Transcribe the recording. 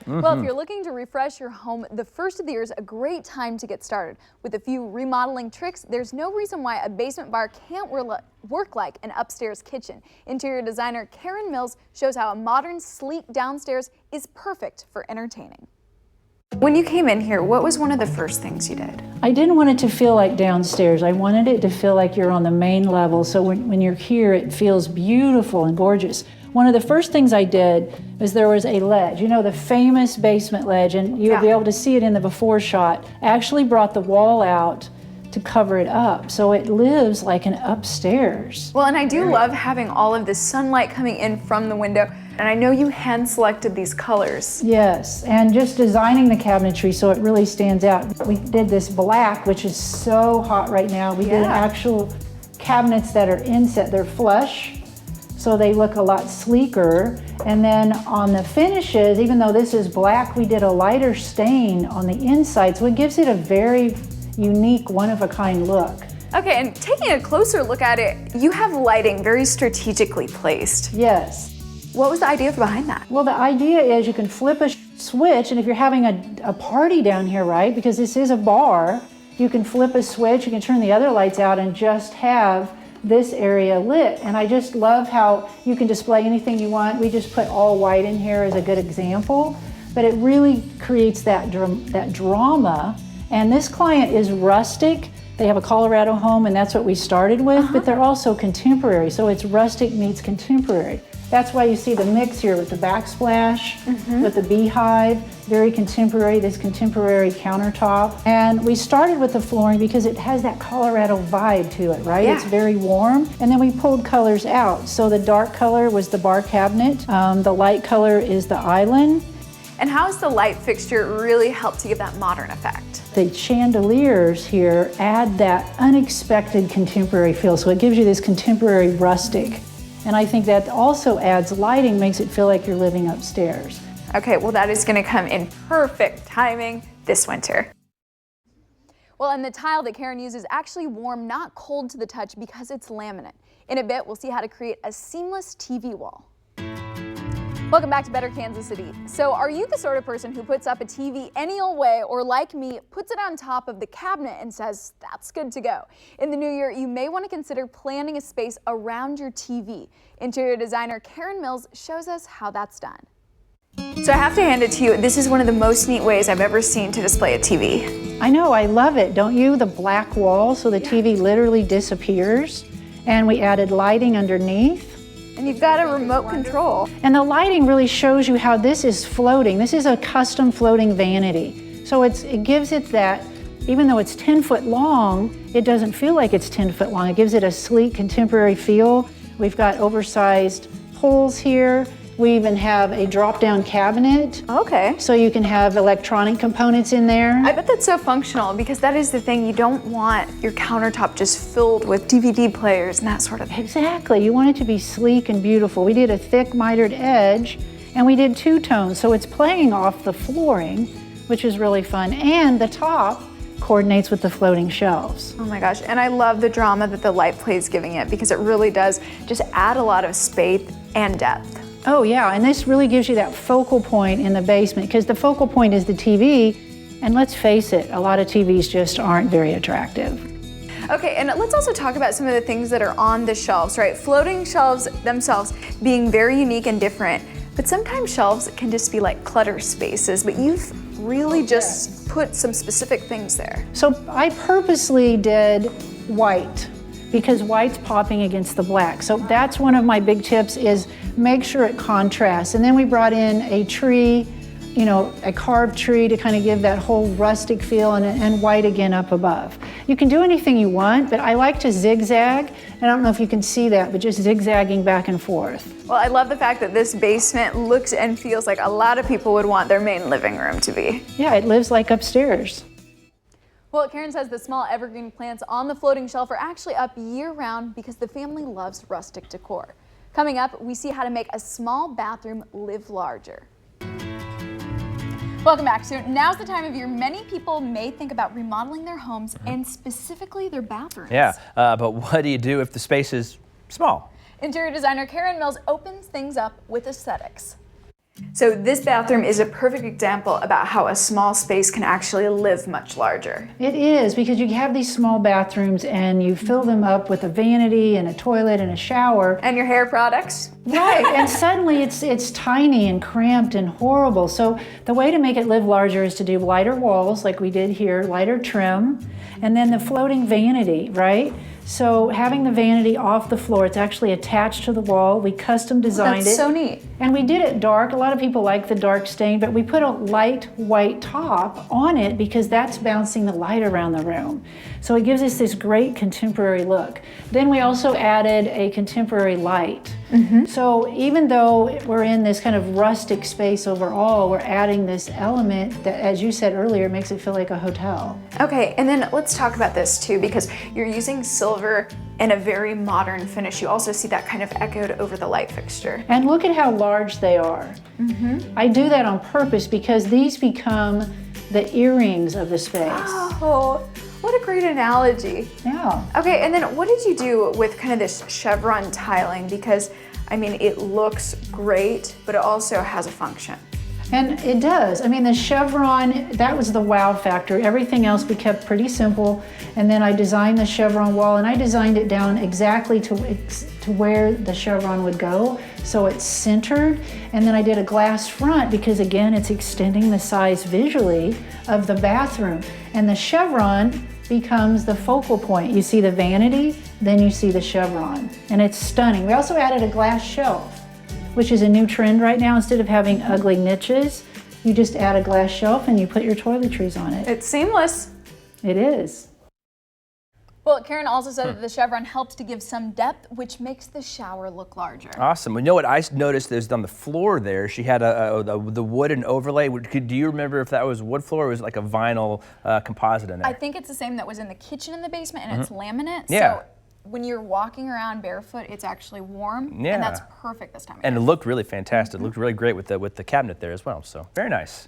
Well, if you're looking to refresh your home, the first of the year is a great time to get started. With a few remodeling tricks, there's no reason why a basement bar can't work like an upstairs kitchen. Interior designer Karen Mills shows how a modern, sleek downstairs is perfect for entertaining. When you came in here, what was one of the first things you did? I didn't want it to feel like downstairs. I wanted it to feel like you're on the main level, so when you're here, it feels beautiful and gorgeous. One of the first things I did was there was a ledge, you know, the famous basement ledge, and you'll be able to see it in the before shot. I actually brought the wall out to cover it up, so it lives like an upstairs. Well, and I do love having all of this sunlight coming in from the window, and I know you hand selected these colors. Yes, and just designing the cabinetry so it really stands out. We did this black, which is so hot right now. We did actual cabinets that are inset, they're flush, so they look a lot sleeker. And then on the finishes, even though this is black, we did a lighter stain on the inside, so it gives it a very unique, one-of-a-kind look. Okay, and taking a closer look at it, you have lighting very strategically placed. Yes. What was the idea behind that? Well, the idea is you can flip a switch, and if you're having a party down here, right, because this is a bar, you can flip a switch, you can turn the other lights out and just have this area lit. And I just love how you can display anything you want. We just put all white in here as a good example, but it really creates that drama. And this client is rustic. They have a Colorado home, and that's what we started with, but they're also contemporary, so it's rustic meets contemporary. That's why you see the mix here with the backsplash, with the beehive, very contemporary, this contemporary countertop. And we started with the flooring because it has that Colorado vibe to it, right? It's very warm. And then we pulled colors out. So the dark color was the bar cabinet. The light color is the island. And how has the light fixture really helped to give that modern effect? The chandeliers here add that unexpected contemporary feel. So it gives you this contemporary rustic. And I think that also adds lighting, makes it feel like you're living upstairs. Okay, well that is gonna come in perfect timing this winter. Well, and the tile that Karen uses is actually warm, not cold to the touch because it's laminate. In a bit, we'll see how to create a seamless TV wall. Welcome back to Better Kansas City. So are you the sort of person who puts up a TV any old way, or like me, puts it on top of the cabinet and says, that's good to go? In the new year, you may want to consider planning a space around your TV. Interior designer Karen Mills shows us how that's done. So I have to hand it to you, this is one of the most neat ways I've ever seen to display a TV. I know, I love it, don't you? The black wall, so the TV literally disappears. And we added lighting underneath. And you've got a remote control. And the lighting really shows you how this is floating. This is a custom floating vanity. So it gives it that, even though it's 10 foot long, it doesn't feel like it's 10 foot long. It gives it a sleek, contemporary feel. We've got oversized poles here. We even have a drop-down cabinet. Okay. So you can have electronic components in there. I bet that's so functional, because that is the thing, you don't want your countertop just filled with DVD players and that sort of thing. Exactly, you want it to be sleek and beautiful. We did a thick mitered edge, and we did two-tone, so it's playing off the flooring, which is really fun. And the top coordinates with the floating shelves. Oh my gosh, and I love the drama that the light play is giving it, because it really does just add a lot of space and depth. Oh yeah, and this really gives you that focal point in the basement, because the focal point is the TV, and let's face it, a lot of TVs just aren't very attractive. Okay, and let's also talk about some of the things that are on the shelves, right? Floating shelves themselves being very unique and different, but sometimes shelves can just be like clutter spaces, but you've really just put some specific things there. So I purposely did white, because white's popping against the black. So that's one of my big tips, is make sure it contrasts. And then we brought in a tree, you know, a carved tree to kind of give that whole rustic feel, and white again up above. You can do anything you want, but I like to zigzag. I don't know if you can see that, but just zigzagging back and forth. Well, I love the fact that this basement looks and feels like a lot of people would want their main living room to be. Yeah, it lives like upstairs. Well, Karen says the small evergreen plants on the floating shelf are actually up year-round because the family loves rustic decor. Coming up, we see how to make a small bathroom live larger. Welcome back. So now's the time of year many people may think about remodeling their homes, and specifically their bathrooms. Yeah, but what do you do if the space is small? Interior designer Karen Mills opens things up with aesthetics. So this bathroom is a perfect example about how a small space can actually live much larger. It is, because you have these small bathrooms and you fill them up with a vanity and a toilet and a shower. And your hair products. Right, and suddenly it's tiny and cramped and horrible. So the way to make it live larger is to do lighter walls like we did here, lighter trim, and then the floating vanity, right? So having the vanity off the floor, it's actually attached to the wall. We custom designed it. That's so neat. And we did it dark. A lot of people like the dark stain, but we put a light white top on it because that's bouncing the light around the room. So it gives us this great contemporary look. Then we also added a contemporary light. So even though we're in this kind of rustic space overall, we're adding this element that, as you said earlier, makes it feel like a hotel. Okay, and then let's talk about this too, because you're using silver and a very modern finish. You also see that kind of echoed over the light fixture. And look at how large they are. I do that on purpose because these become the earrings of the space. Oh, what a great analogy. Yeah. Okay, and then what did you do with kind of this chevron tiling? Because, I mean, it looks great, but it also has a function. And it does. I mean, the chevron, that was the wow factor. Everything else we kept pretty simple. And then I designed the chevron wall, and I designed it down exactly to where the chevron would go, so it's centered. And then I did a glass front because, again, it's extending the size visually of the bathroom. And the chevron becomes the focal point. You see the vanity, then you see the chevron. And it's stunning. We also added a glass shelf, which is a new trend right now. Instead of having ugly niches, you just add a glass shelf and you put your toiletries on it. It's seamless. It is. Well, Karen also said that the chevron helps to give some depth, which makes the shower look larger. Awesome. Well, you know what I noticed is on the floor there, she had the wooden overlay. Do you remember if that was wood floor or was it like a vinyl composite in there? I think it's the same that was in the kitchen in the basement, and it's laminate. Yeah. So when you're walking around barefoot, it's actually warm, Yeah. and that's perfect this time of And it year. looked really fantastic. It looked really great with the cabinet there as well. So very nice.